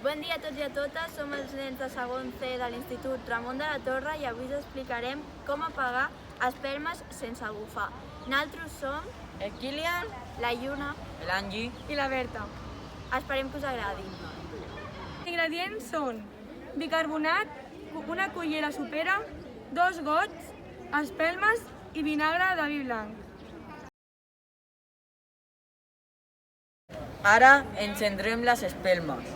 Bon dia a tots i a totes, som els nens de segon C de l'Institut Ramon de la Torre i avui us explicarem com apagar espelmes sense bufar. Nosaltres som El Kilian, la Lluna l'Angi i la Berta. Esperem que us agradi. Els ingredients són bicarbonat, una cullera sopera, 2 gots, espelmes i vinagre de vi blanc. Ara encendrem les espelmes.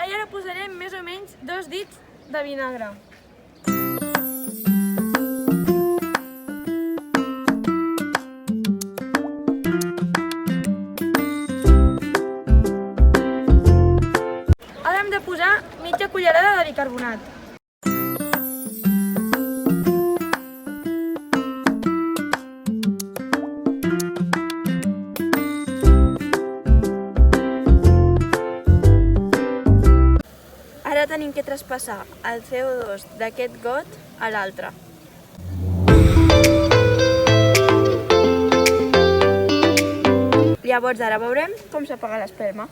I ara posarem més o menys 2 dits de vinagre. Ara hem de posar mitja cullerada de bicarbonat. Ara tenim que traspassar el CO2 d'aquest got a l'altre. Llavors ara veurem com s'apaga l'espelma.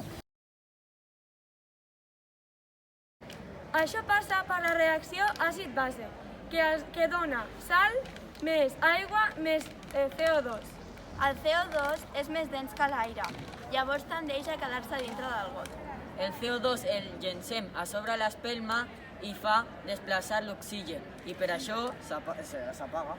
Això passa per la reacció àcid-base, que dona sal més aigua més CO2. El CO2 és més dens que l'aire, llavors tendeix a quedar-se dintre del got. El CO2 el llencem a sobre l'espelma i fa desplaçar l'oxigen i per això s'apaga.